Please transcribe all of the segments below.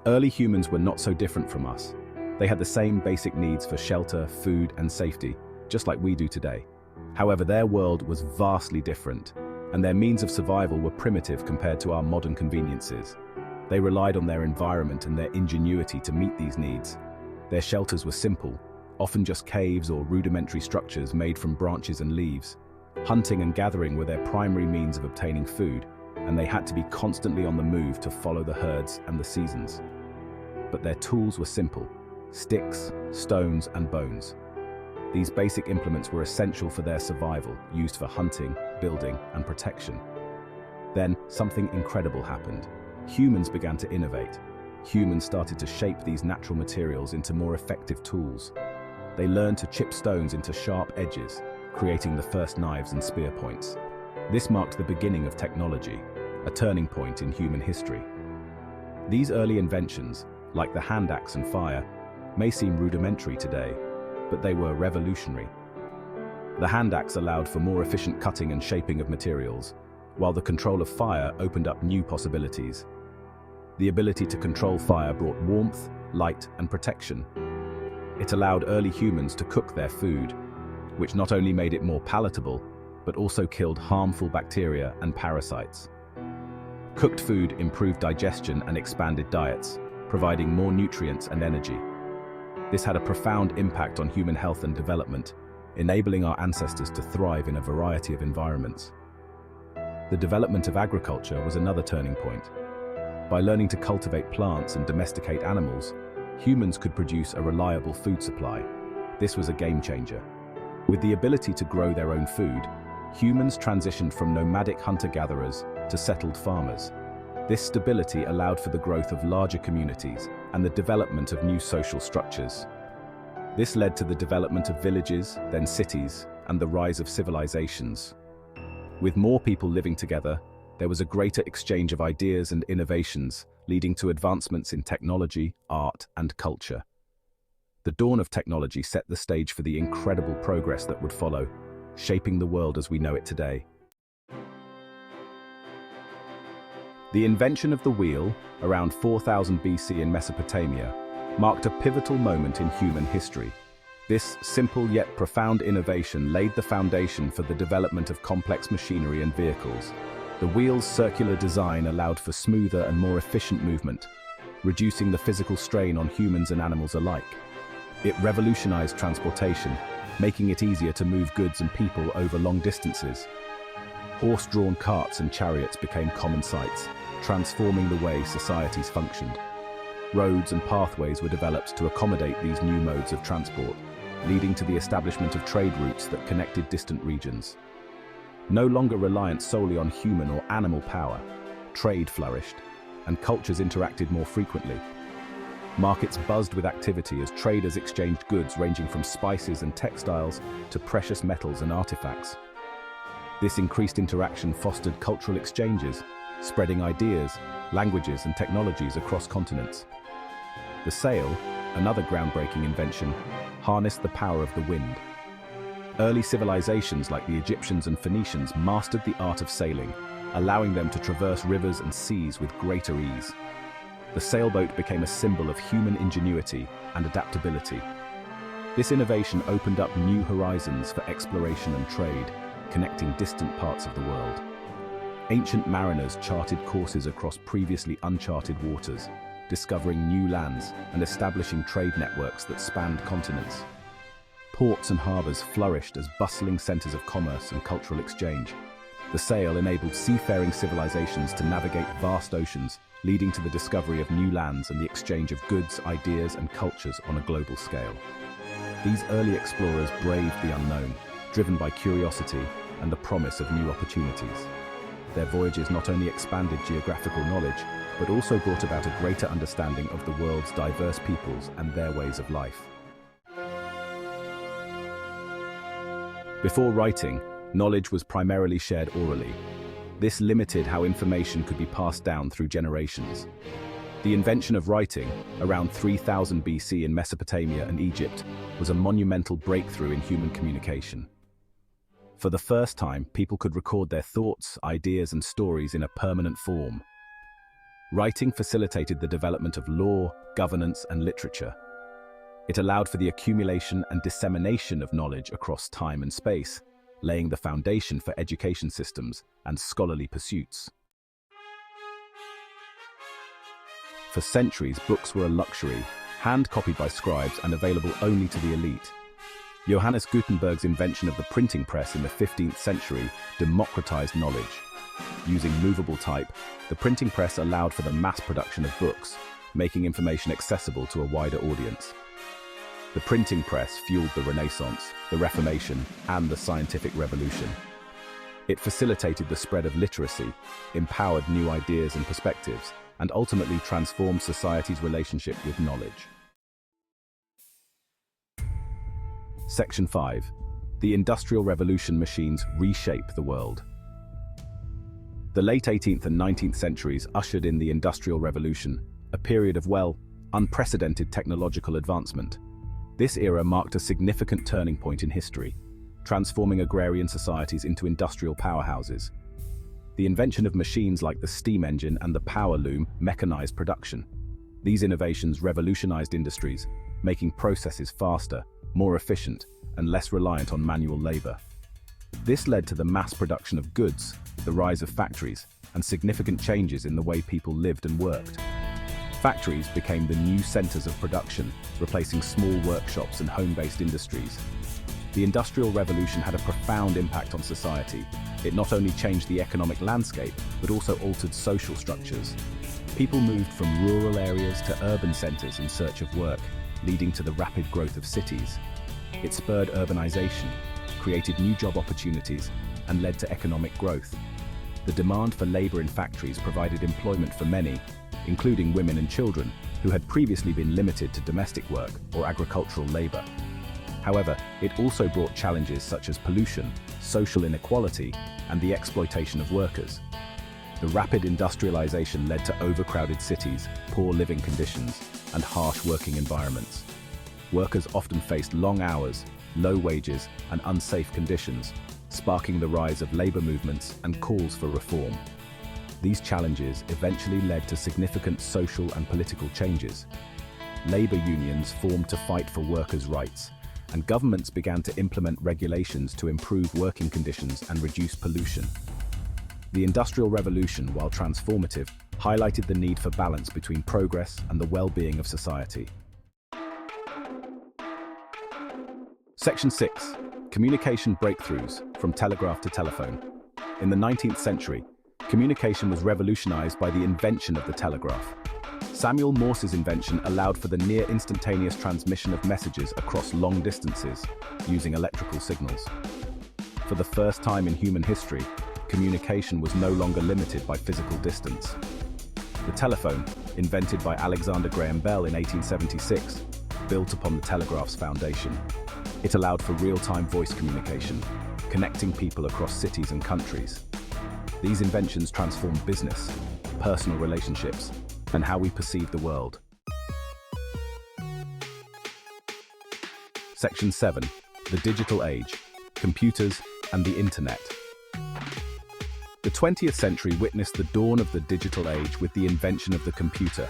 Early humans were not so different from us. They had the same basic needs for shelter, food, and safety, just like we do today. However, their world was vastly different, and their means of survival were primitive compared to our modern conveniences. They relied on their environment and their ingenuity to meet these needs. Their shelters were simple, often just caves or rudimentary structures made from branches and leaves. Hunting and gathering were their primary means of obtaining food, and they had to be constantly on the move to follow the herds and the seasons. But their tools were simple: sticks, stones, and bones. These basic implements were essential for their survival, used for hunting, building, and protection. Then, something incredible happened. Humans began to innovate. Humans started to shape these natural materials into more effective tools. They learned to chip stones into sharp edges, creating the first knives and spear points. This marked the beginning of technology, a turning point in human history. These early inventions, like the hand axe and fire, may seem rudimentary today, but they were revolutionary. The hand axe allowed for more efficient cutting and shaping of materials, while the control of fire opened up new possibilities. The ability to control fire brought warmth, light, and protection. It allowed early humans to cook their food, which not only made it more palatable, but also killed harmful bacteria and parasites. Cooked food improved digestion and expanded diets, providing more nutrients and energy. This had a profound impact on human health and development, enabling our ancestors to thrive in a variety of environments. The development of agriculture was another turning point. By learning to cultivate plants and domesticate animals, humans could produce a reliable food supply. This was a game changer. With the ability to grow their own food, humans transitioned from nomadic hunter-gatherers to settled farmers. This stability allowed for the growth of larger communities and the development of new social structures. This led to the development of villages, then cities, and the rise of civilizations. With more people living together, there was a greater exchange of ideas and innovations, leading to advancements in technology, art, and culture. The dawn of technology set the stage for the incredible progress that would follow, shaping the world as we know it today. The invention of the wheel, around 4000 BC in Mesopotamia, marked a pivotal moment in human history. This simple yet profound innovation laid the foundation for the development of complex machinery and vehicles. The wheel's circular design allowed for smoother and more efficient movement, reducing the physical strain on humans and animals alike. It revolutionized transportation, making it easier to move goods and people over long distances. Horse-drawn carts and chariots became common sights, transforming the way societies functioned. Roads and pathways were developed to accommodate these new modes of transport, leading to the establishment of trade routes that connected distant regions. No longer reliant solely on human or animal power, trade flourished, and cultures interacted more frequently. Markets buzzed with activity as traders exchanged goods ranging from spices and textiles to precious metals and artifacts. This increased interaction fostered cultural exchanges, spreading ideas, languages, and technologies across continents. The sail, another groundbreaking invention, harnessed the power of the wind. Early civilizations like the Egyptians and Phoenicians mastered the art of sailing, allowing them to traverse rivers and seas with greater ease. The sailboat became a symbol of human ingenuity and adaptability. This innovation opened up new horizons for exploration and trade, connecting distant parts of the world. Ancient mariners charted courses across previously uncharted waters, discovering new lands and establishing trade networks that spanned continents. Ports and harbors flourished as bustling centers of commerce and cultural exchange. The sail enabled seafaring civilizations to navigate vast oceans, leading to the discovery of new lands and the exchange of goods, ideas, and cultures on a global scale. These early explorers braved the unknown, driven by curiosity and the promise of new opportunities. Their voyages not only expanded geographical knowledge, but also brought about a greater understanding of the world's diverse peoples and their ways of life. Before writing, knowledge was primarily shared orally. This limited how information could be passed down through generations. The invention of writing, around 3000 BC in Mesopotamia and Egypt, was a monumental breakthrough in human communication. For the first time, people could record their thoughts, ideas, and stories in a permanent form. Writing facilitated the development of law, governance, and literature. It allowed for the accumulation and dissemination of knowledge across time and space, laying the foundation for education systems and scholarly pursuits. For centuries, books were a luxury, hand-copied by scribes and available only to the elite. Johannes Gutenberg's invention of the printing press in the 15th century democratized knowledge. Using movable type, the printing press allowed for the mass production of books, making information accessible to a wider audience. The printing press fueled the Renaissance, the Reformation, and the scientific revolution. It facilitated the spread of literacy, empowered new ideas and perspectives, and ultimately transformed society's relationship with knowledge. Section 5. The Industrial Revolution machines reshape the world. The late 18th and 19th centuries ushered in the Industrial Revolution, a period of, unprecedented technological advancement. This era marked a significant turning point in history, transforming agrarian societies into industrial powerhouses. The invention of machines like the steam engine and the power loom mechanized production. These innovations revolutionized industries, making processes faster, more efficient, and less reliant on manual labor. This led to the mass production of goods, the rise of factories, and significant changes in the way people lived and worked. Factories became the new centers of production, replacing small workshops and home-based industries. The Industrial Revolution had a profound impact on society. It not only changed the economic landscape, but also altered social structures. People moved from rural areas to urban centers in search of work, leading to the rapid growth of cities. It spurred urbanization, created new job opportunities, and led to economic growth. The demand for labor in factories provided employment for many, including women and children, who had previously been limited to domestic work or agricultural labor. However, it also brought challenges such as pollution, social inequality, and the exploitation of workers. The rapid industrialization led to overcrowded cities, poor living conditions, and harsh working environments. Workers often faced long hours, low wages, and unsafe conditions, sparking the rise of labor movements and calls for reform. These challenges eventually led to significant social and political changes. Labor unions formed to fight for workers' rights, and governments began to implement regulations to improve working conditions and reduce pollution. The Industrial Revolution, while transformative, highlighted the need for balance between progress and the well-being of society. Section 6. Communication breakthroughs from telegraph to telephone. In the 19th century, communication was revolutionized by the invention of the telegraph. Samuel Morse's invention allowed for the near-instantaneous transmission of messages across long distances using electrical signals. For the first time in human history, communication was no longer limited by physical distance. The telephone, invented by Alexander Graham Bell in 1876, built upon the telegraph's foundation. It allowed for real-time voice communication, connecting people across cities and countries. These inventions transformed business, personal relationships, and how we perceive the world. Section 7. The Digital Age, Computers and the Internet. The 20th century witnessed the dawn of the digital age with the invention of the computer.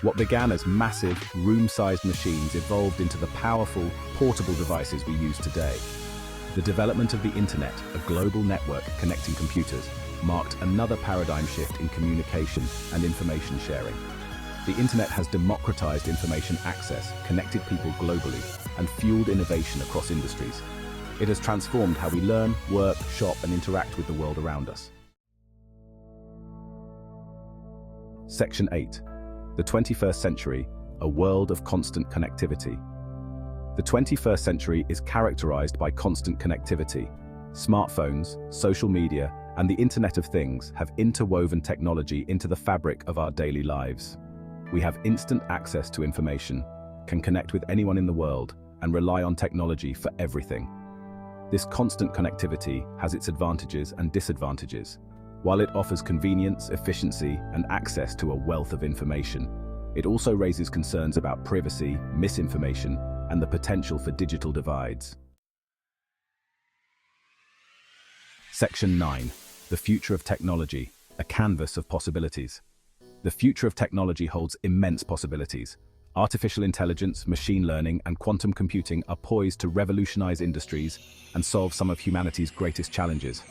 What began as massive, room-sized machines evolved into the powerful, portable devices we use today. The development of the Internet, a global network connecting computers, marked another paradigm shift in communication and information sharing. The Internet has democratized information access, connected people globally, and fueled innovation across industries. It has transformed how we learn, work, shop, and interact with the world around us. Section 8. The 21st century, a world of constant connectivity. The 21st century is characterized by constant connectivity. Smartphones, social media, and the Internet of Things have interwoven technology into the fabric of our daily lives. We have instant access to information, can connect with anyone in the world, and rely on technology for everything. This constant connectivity has its advantages and disadvantages. While it offers convenience, efficiency, and access to a wealth of information, it also raises concerns about privacy, misinformation, and the potential for digital divides. Section 9. The Future of Technology, a Canvas of Possibilities. The future of technology holds immense possibilities. Artificial intelligence, machine learning, and quantum computing are poised to revolutionize industries and solve some of humanity's greatest challenges.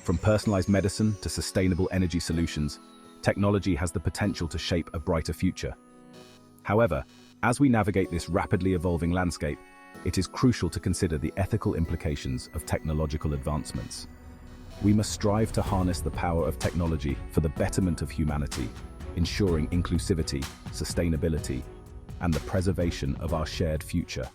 From personalized medicine to sustainable energy solutions, technology has the potential to shape a brighter future. However, as we navigate this rapidly evolving landscape, it is crucial to consider the ethical implications of technological advancements. We must strive to harness the power of technology for the betterment of humanity, ensuring inclusivity, sustainability, and the preservation of our shared future.